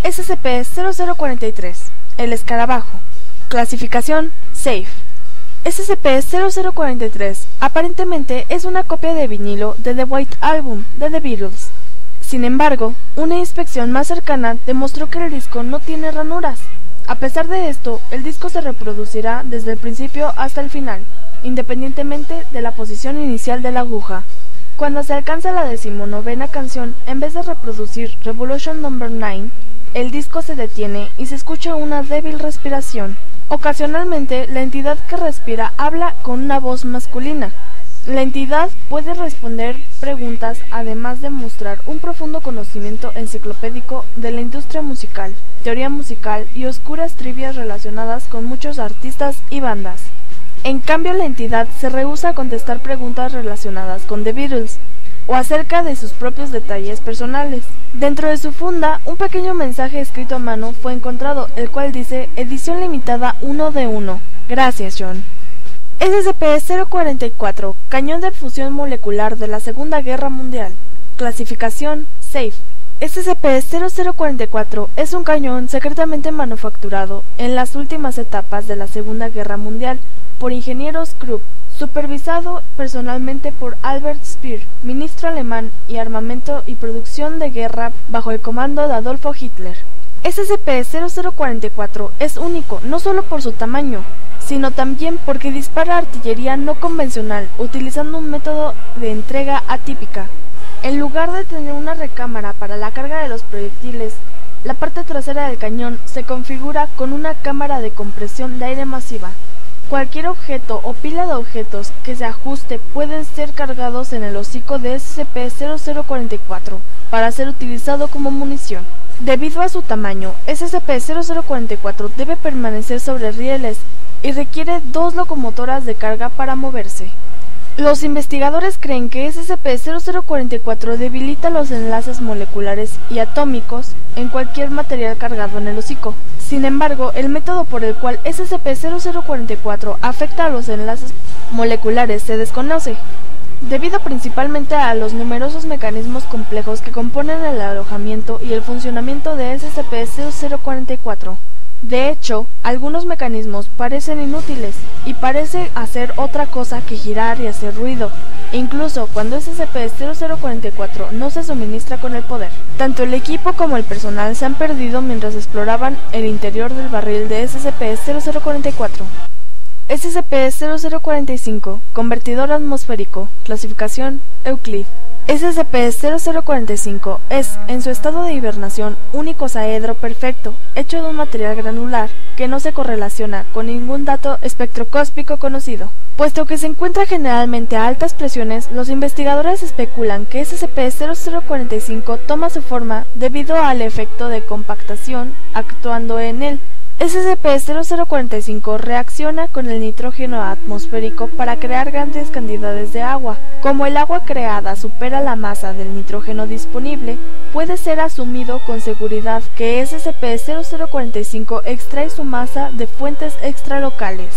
SCP-0043, el escarabajo. Clasificación Safe. SCP-0043 aparentemente es una copia de vinilo de The White Album de The Beatles. Sin embargo, una inspección más cercana demostró que el disco no tiene ranuras. A pesar de esto, el disco se reproducirá desde el principio hasta el final, independientemente de la posición inicial de la aguja. Cuando se alcanza la 19ª canción, en vez de reproducir Revolution No. 9, el disco se detiene y se escucha una débil respiración. Ocasionalmente, la entidad que respira habla con una voz masculina. La entidad puede responder preguntas, además de mostrar un profundo conocimiento enciclopédico de la industria musical, teoría musical y oscuras trivias relacionadas con muchos artistas y bandas. En cambio, la entidad se rehúsa a contestar preguntas relacionadas con The Beatles o acerca de sus propios detalles personales. Dentro de su funda, un pequeño mensaje escrito a mano fue encontrado, el cual dice: edición limitada 1 de 1. Gracias, John. SCP-044, cañón de fusión molecular de la Segunda Guerra Mundial. Clasificación Safe. SCP-0044 es un cañón secretamente manufacturado en las últimas etapas de la Segunda Guerra Mundial por ingenieros Krupp, supervisado personalmente por Albert Speer, ministro alemán y armamento y producción de guerra bajo el comando de Adolfo Hitler. SCP-0044 es único no solo por su tamaño, sino también porque dispara artillería no convencional utilizando un método de entrega atípica. En lugar de tener una recámara para la carga de los proyectiles, la parte trasera del cañón se configura con una cámara de compresión de aire masiva. Cualquier objeto o pila de objetos que se ajuste pueden ser cargados en el hocico de SCP-0044 para ser utilizado como munición. Debido a su tamaño, SCP-0044 debe permanecer sobre rieles y requiere 2 locomotoras de carga para moverse. Los investigadores creen que SCP-0044 debilita los enlaces moleculares y atómicos en cualquier material cargado en el hocico. Sin embargo, el método por el cual SCP-0044 afecta a los enlaces moleculares se desconoce, debido principalmente a los numerosos mecanismos complejos que componen el alojamiento y el funcionamiento de SCP-0044. De hecho, algunos mecanismos parecen inútiles y parece hacer otra cosa que girar y hacer ruido, incluso cuando SCP-0044 no se suministra con el poder. Tanto el equipo como el personal se han perdido mientras exploraban el interior del barril de SCP-0044. SCP-0045, convertidor atmosférico, clasificación Euclid. SCP-0045 es, en su estado de hibernación, un icosaedro perfecto, hecho de un material granular, que no se correlaciona con ningún dato espectroscópico conocido. Puesto que se encuentra generalmente a altas presiones, los investigadores especulan que SCP-0045 toma su forma debido al efecto de compactación actuando en él. SCP-0045 reacciona con el nitrógeno atmosférico para crear grandes cantidades de agua. Como el agua creada supera la masa del nitrógeno disponible, puede ser asumido con seguridad que SCP-0045 extrae su masa de fuentes extralocales.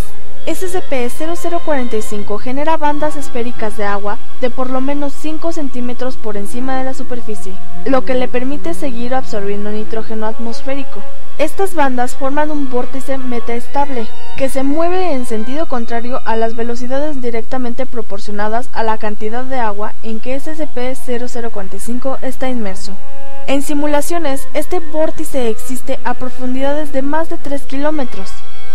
SCP-0045 genera bandas esféricas de agua de por lo menos 5 centímetros por encima de la superficie, lo que le permite seguir absorbiendo nitrógeno atmosférico. Estas bandas forman un vórtice metaestable, que se mueve en sentido contrario a las velocidades directamente proporcionadas a la cantidad de agua en que SCP-0045 está inmerso. En simulaciones, este vórtice existe a profundidades de más de 3 kilómetros.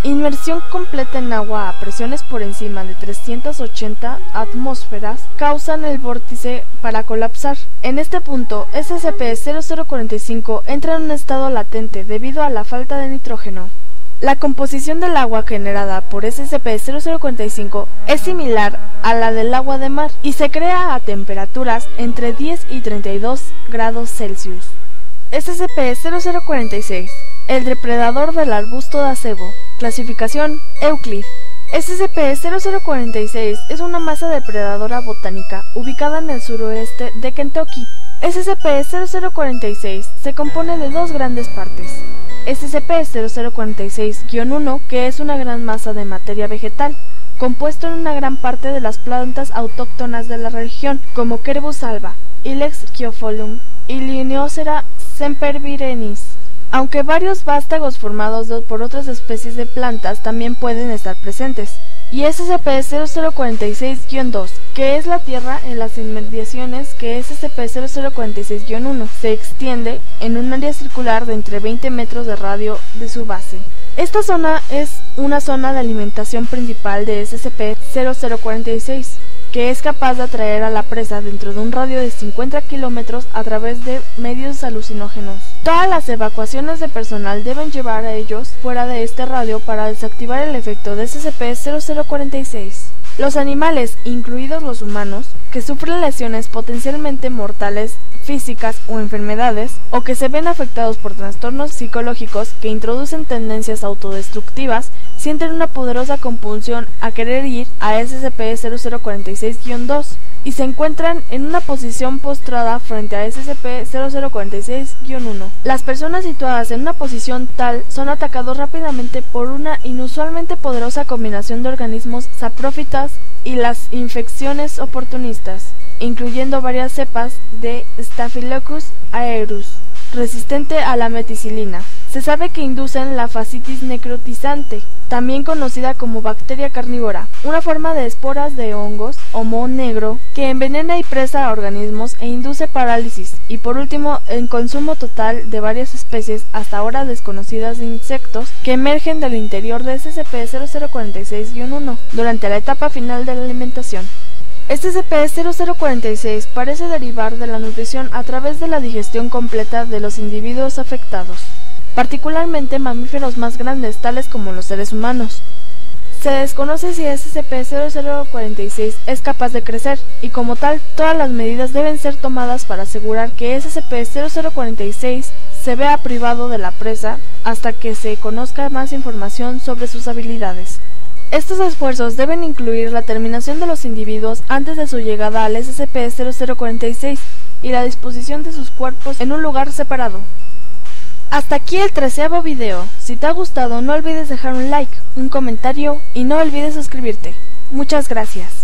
Inmersión completa en agua a presiones por encima de 380 atmósferas causan el vórtice para colapsar. En este punto, SCP-0045 entra en un estado latente debido a la falta de nitrógeno. La composición del agua generada por SCP-0045 es similar a la del agua de mar y se crea a temperaturas entre 10 y 32 grados Celsius. SCP-0046, el depredador del arbusto de acebo, clasificación Euclid. SCP-0046 es una masa depredadora botánica ubicada en el suroeste de Kentucky. SCP-0046 se compone de 2 grandes partes. SCP-0046-1, que es una gran masa de materia vegetal, compuesto en una gran parte de las plantas autóctonas de la región, como Quercus alba, Ilex sciophyllum y Lineosera sempervirens, aunque varios vástagos formados por otras especies de plantas también pueden estar presentes. Y SCP-0046-2, que es la Tierra en las inmediaciones que SCP-0046-1, se extiende en un área circular de entre 20 metros de radio de su base. Esta zona es una zona de alimentación principal de SCP-0046, que es capaz de atraer a la presa dentro de un radio de 50 kilómetros a través de medios alucinógenos. Todas las evacuaciones de personal deben llevar a ellos fuera de este radio para desactivar el efecto de SCP-0046. Los animales, incluidos los humanos, que sufren lesiones potencialmente mortales, físicas o enfermedades, o que se ven afectados por trastornos psicológicos que introducen tendencias autodestructivas, sienten una poderosa compulsión a querer ir a SCP-0046-2 y se encuentran en una posición postrada frente a SCP-0046-1. Las personas situadas en una posición tal son atacados rápidamente por una inusualmente poderosa combinación de organismos saprófitas y las infecciones oportunistas, incluyendo varias cepas de Staphylococcus aureus, resistente a la meticilina. Se sabe que inducen la fascitis necrotizante, también conocida como bacteria carnívora, una forma de esporas de hongos o moho negro que envenena y presa a organismos e induce parálisis, y por último el consumo total de varias especies hasta ahora desconocidas de insectos que emergen del interior de SCP-0046-1 durante la etapa final de la alimentación. SCP-0046 parece derivar de la nutrición a través de la digestión completa de los individuos afectados, particularmente mamíferos más grandes tales como los seres humanos. Se desconoce si SCP-0046 es capaz de crecer, y como tal, todas las medidas deben ser tomadas para asegurar que SCP-0046 se vea privado de la presa hasta que se conozca más información sobre sus habilidades. Estos esfuerzos deben incluir la terminación de los individuos antes de su llegada al SCP-0046 y la disposición de sus cuerpos en un lugar separado. Hasta aquí el 13º video. Si te ha gustado, no olvides dejar un like, un comentario y no olvides suscribirte. Muchas gracias.